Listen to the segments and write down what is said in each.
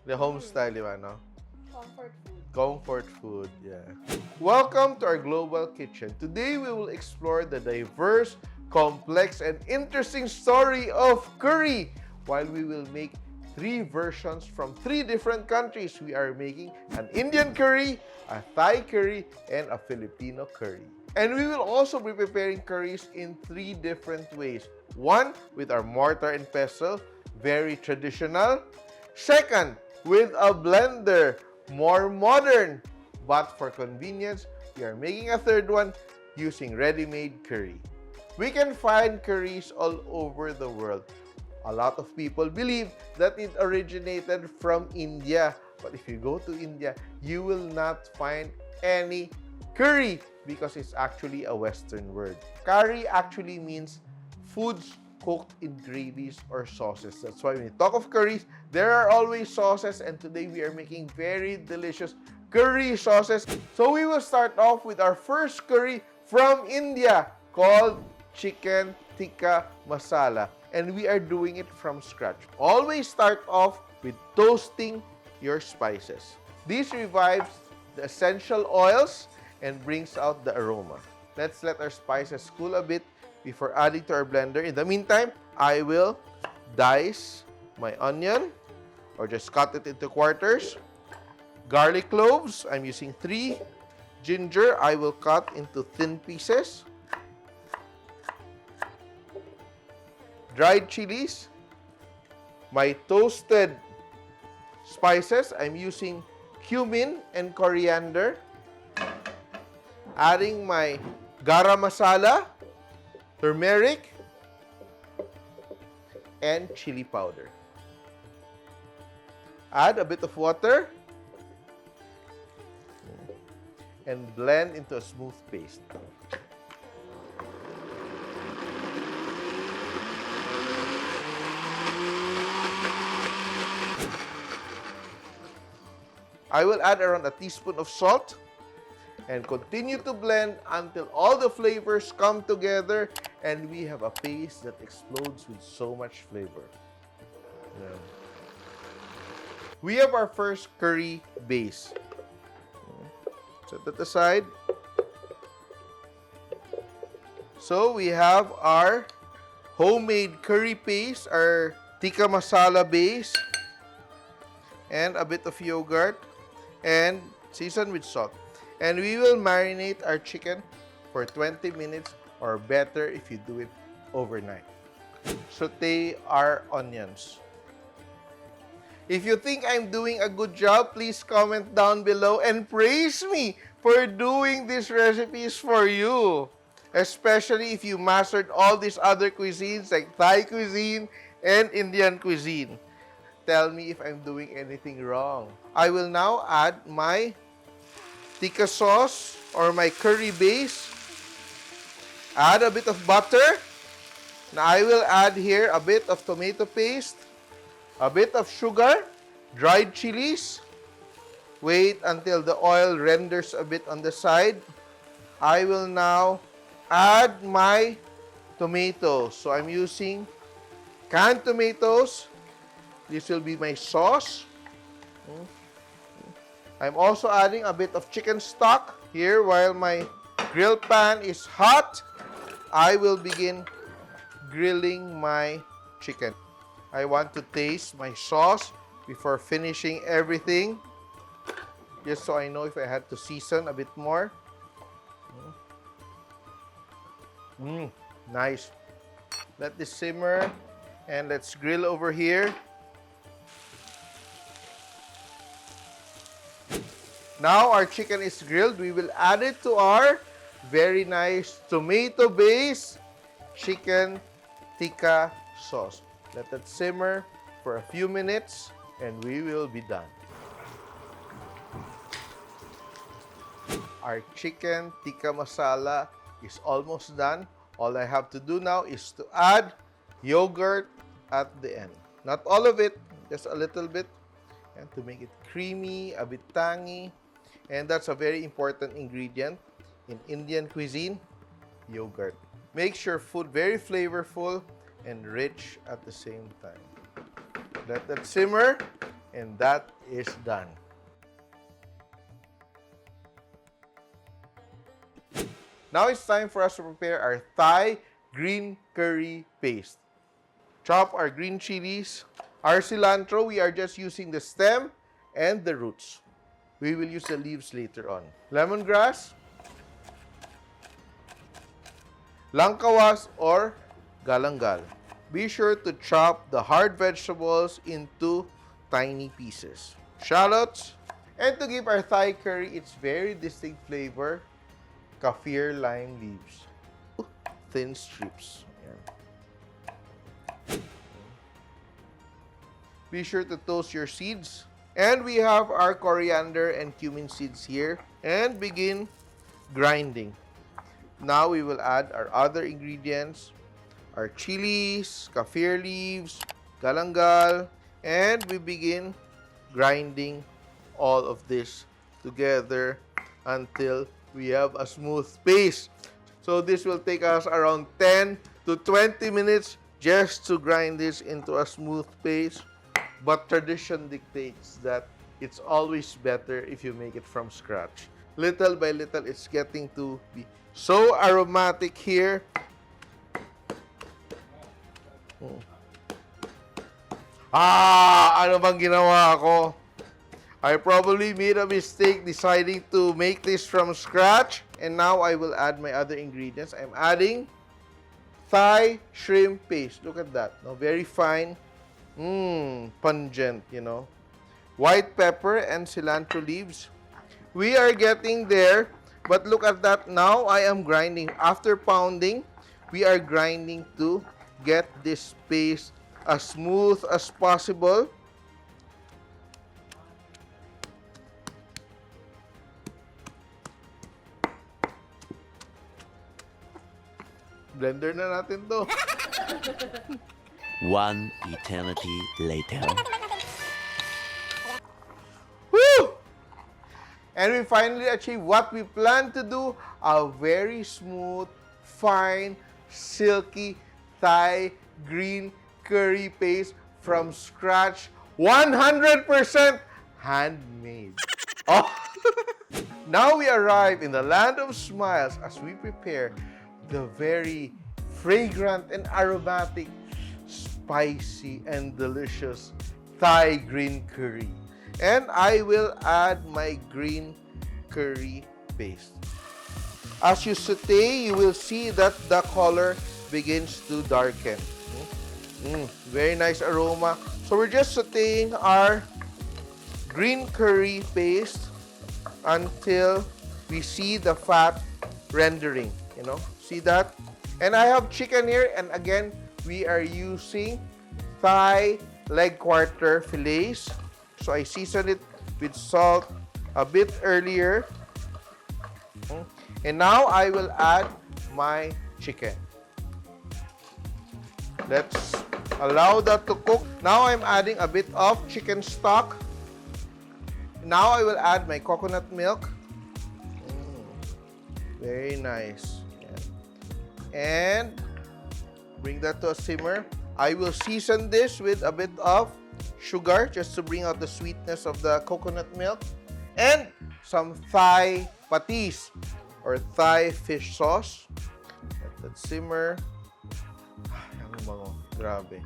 The home style, di ba, no? Comfort food. Comfort food, yeah. Welcome to our global kitchen. Today we will explore the diverse, complex, and interesting story of curry. While we will make three versions from three different countries, we are making an Indian curry, a Thai curry, and a Filipino curry. And we will also be preparing curries in three different ways. One, with our mortar and pestle, very traditional. Second, with a blender, more modern. But for convenience, we are making a third one using ready-made curry. We can find curries all over the world. A lot of people believe that it originated from India. But if you go to India, you will not find any curry because it's actually a Western word. Curry actually means foods cooked in gravies or sauces. That's why when you talk of curries, there are always sauces, and today we are making very delicious curry sauces. So we will start off with our first curry from India called Chicken Tikka Masala, and we are doing it from scratch. Always start off with toasting your spices. This revives the essential oils and brings out the aroma. Let's let our spices cool a bit before adding to our blender. In the meantime, I will dice my onion or just cut it into quarters. Garlic cloves, I'm using 3. Ginger, I will cut into thin pieces. Dried chilies. My toasted spices, I'm using cumin and coriander. Adding my garam masala, turmeric, and chili powder. Add a bit of water and blend into a smooth paste. I will add around a teaspoon of salt and continue to blend until all the flavors come together and we have a paste that explodes with so much flavor. Yeah. We have our first curry base. Set that aside. So we have our homemade curry paste, our tikka masala base, and a bit of yogurt, and seasoned with salt. And we will marinate our chicken for 20 minutes or better if you do it overnight. Sauté our onions. If you think I'm doing a good job, please comment down below and praise me for doing these recipes for you. Especially if you mastered all these other cuisines like Thai cuisine and Indian cuisine. Tell me if I'm doing anything wrong. I will now add my tikka sauce or my curry base. Add a bit of butter. Now I will add here a bit of tomato paste, a bit of sugar, dried chilies. Wait until the oil renders a bit on the side. I will now add my tomatoes. So I'm using canned tomatoes. This will be my sauce. I'm also adding a bit of chicken stock here while my grill pan is hot. I will begin grilling my chicken. I want to taste my sauce before finishing everything, just so I know if I had to season a bit more. Nice. Let this simmer and let's grill over here. Now our chicken is grilled. We will add it to our very nice tomato-based chicken tikka sauce. Let that simmer for a few minutes and we will be done. Our chicken tikka masala is almost done. All I have to do now is to add yogurt at the end. Not all of it, just a little bit, and to make it creamy, a bit tangy. And that's a very important ingredient in Indian cuisine, yogurt. Makes your food very flavorful and rich at the same time. Let that simmer And that is done. Now it's time for us to prepare our Thai green curry paste. Chop our green chilies. Our cilantro, we are just using the stem and the roots. We will use the leaves later on. Lemongrass, langkawas or galangal. Be sure to chop the hard vegetables into tiny pieces. Shallots, and to give our Thai curry its very distinct flavor, kaffir lime leaves. Thin strips. Ayan. Be sure to toast your seeds. And we have our coriander and cumin seeds here. And begin grinding. Now we will add our other ingredients. Our chilies, kaffir leaves, galangal. And we begin grinding all of this together until we have a smooth paste. So this will take us around 10 to 20 minutes just to grind this into a smooth paste. But tradition dictates that it's always better if you make it from scratch. Little by little, it's getting to be so aromatic here. Ano bang ginawa ko? I probably made a mistake deciding to make this from scratch. And now I will add my other ingredients. I'm adding Thai shrimp paste. Look at that. No, very fine. Pungent, you know. White pepper and cilantro leaves. We are getting there. But look at that. Now I am grinding. After pounding, we are grinding to get this paste as smooth as possible. Blender na natin to. One eternity later. Woo! And we finally achieved what we planned to do, a very smooth, fine, silky Thai green curry paste from scratch, 100% handmade. Oh. Now we arrive in the land of smiles as we prepare the very fragrant and aromatic, spicy and delicious Thai green curry. And I will add my green curry paste. As you saute, you will see that the color begins to darken. Very nice aroma. So we're just sauteing our green curry paste until we see the fat rendering, you know. See that? And I have chicken here, and again, we are using Thai leg quarter fillets. So I seasoned it with salt a bit earlier. And now I will add my chicken. Let's allow that to cook. Now I'm adding a bit of chicken stock. Now I will add my coconut milk. Very nice. And bring that to a simmer. I will season this with a bit of sugar just to bring out the sweetness of the coconut milk. And some Thai patis or Thai fish sauce. Let that simmer. Grabe.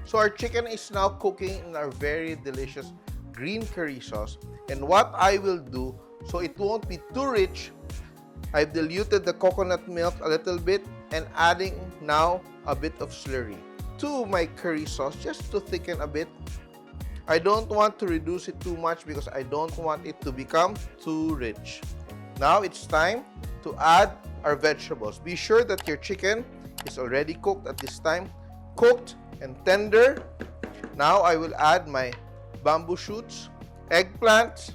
So our chicken is now cooking in our very delicious green curry sauce. And what I will do, so it won't be too rich, I've diluted the coconut milk a little bit and adding now a bit of slurry to my curry sauce just to thicken a bit. I don't want to reduce it too much because I don't want it to become too rich. Now it's time to add our vegetables. Be sure that your chicken is already cooked at this time, cooked and tender. Now I will add my bamboo shoots, eggplants,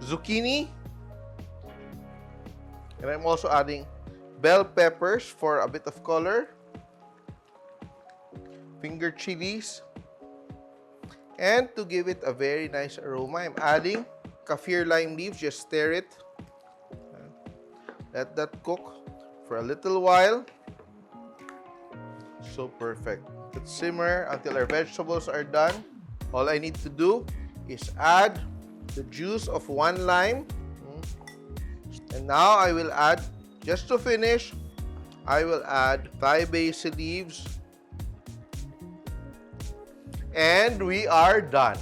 zucchini, and I'm also adding bell peppers for a bit of color, finger chilies, and to give it a very nice aroma, I'm adding kaffir lime leaves. Just stir it. Let that cook for a little while. So perfect. it simmer until our vegetables are done. All I need to do is add the juice of 1 lime. And now I will add, just to finish, I will add Thai basil leaves. And we are done.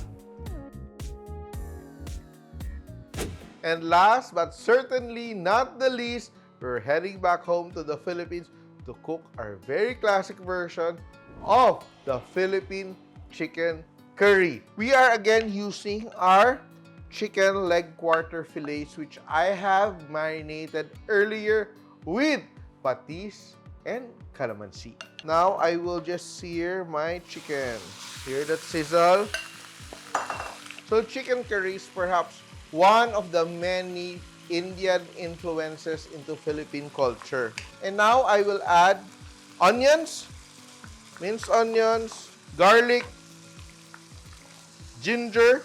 And last but certainly not the least, we're heading back home to the Philippines to cook our very classic version of the Philippine chicken curry. We are again using our chicken leg quarter fillets, which I have marinated earlier with patis and calamansi. Now I will just sear my chicken. Hear that sizzle? So chicken curry is perhaps one of the many Indian influences into Philippine culture. And now I will add onions, minced onions, garlic, ginger.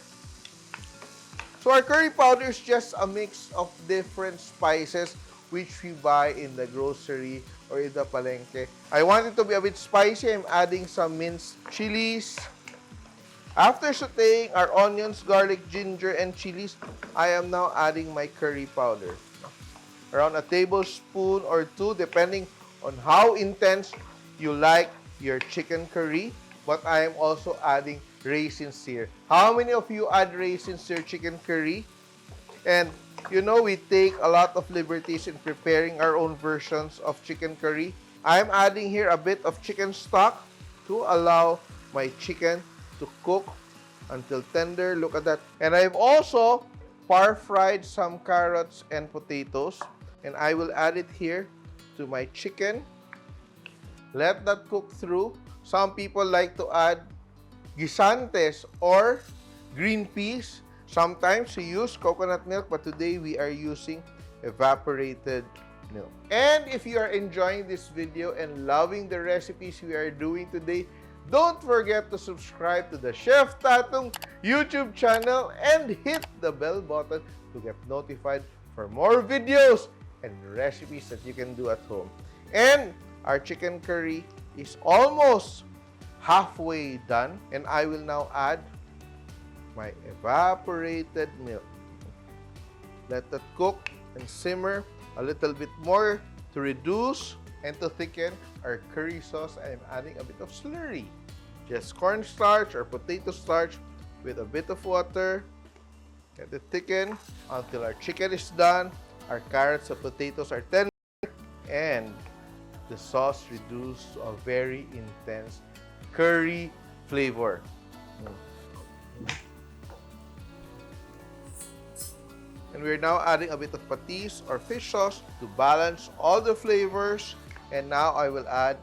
So our curry powder is just a mix of different spices which we buy in the grocery or in the palengke. I want it to be a bit spicy. I'm adding some minced chilies. After sauteing our onions, garlic, ginger, and chilies, I am now adding my curry powder. Around a tablespoon or 2, depending on how intense you like your chicken curry. But I am also adding raisins here. How many of you add raisins to your chicken curry? And you know, we take a lot of liberties in preparing our own versions of chicken curry. I'm adding here a bit of chicken stock to allow my chicken to cook until tender. Look at that. And I've also par-fried some carrots and potatoes. And I will add it here to my chicken. Let that cook through. Some people like to add guisantes or green peas. Sometimes we use coconut milk, but today we are using evaporated milk. And if you are enjoying this video and loving the recipes we are doing today, don't forget to subscribe to the Chef Tatung YouTube channel and hit the bell button to get notified for more videos and recipes that you can do at home. And our chicken curry is almost halfway done, and I will now add my evaporated milk. Let that cook and simmer a little bit more to reduce and to thicken our curry sauce. I am adding a bit of slurry. Just cornstarch or potato starch with a bit of water. Let it thicken until our chicken is done. Our carrots and potatoes are tender. And the sauce reduced to a very intense curry flavor. And we're now adding a bit of patis or fish sauce to balance all the flavors. And now I will add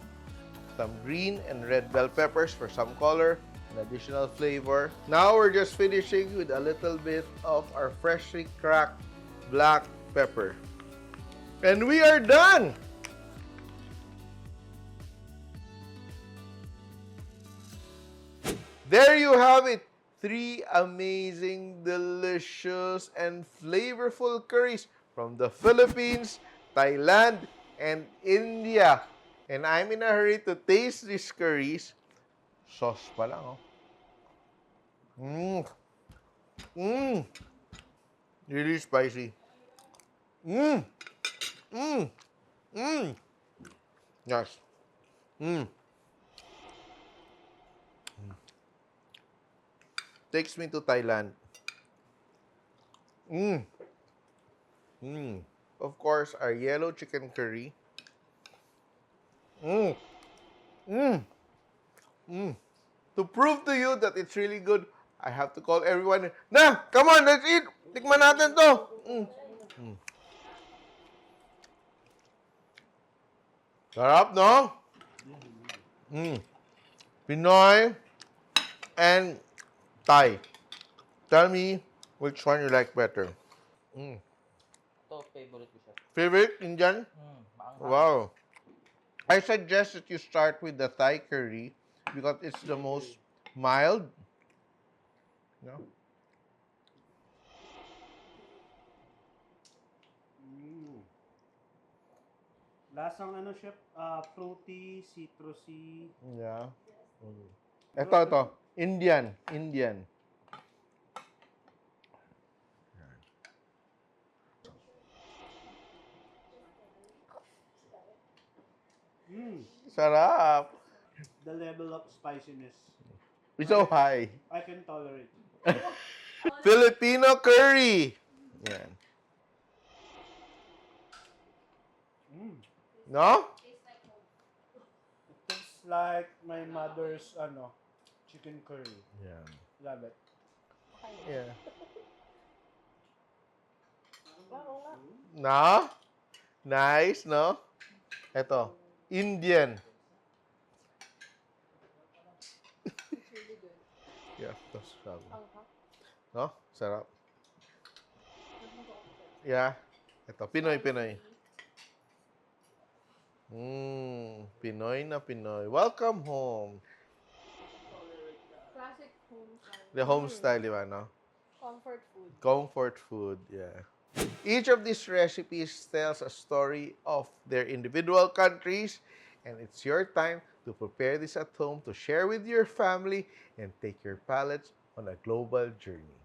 some green and red bell peppers for some color and additional flavor. Now we're just finishing with a little bit of our freshly cracked black pepper. And we are done! There you have it! 3 amazing, delicious, and flavorful curries from the Philippines, Thailand, and India. And I'm in a hurry to taste these curries. Sauce pa lang, oh. Really spicy. Yes. Takes me to Thailand. Of course, our yellow chicken curry. To prove to you that it's really good, I have to call everyone. Na, come on, let's eat. Tikman natin to. Sarap, no? Pinoy and Thai. Tell me which one you like better. Ito, favorite ko siya. Favorite Indian? Maanghang. Wow. I suggest that you start with the Thai curry because it's the most mild. No? Lasang ano chef, fruity, citrusy. Yeah. Ito. Indian. Indian. Sarap. The level of spiciness It's so high. I can tolerate. Filipino curry. Yan. No? It tastes like my mother's chicken curry. Yeah. Love it. Yeah. Oo nga. No? Nice, no? Ito. Indian. Yeah, ito sarap. No? Sarap. Yeah. Ito, Pinoy. Pinoy na Pinoy. Welcome home. Classic home style. The home style, di ba, no? Comfort food. Comfort food, yeah. Each of these recipes tells a story of their individual countries, and it's your time to prepare this at home to share with your family and take your palates on a global journey.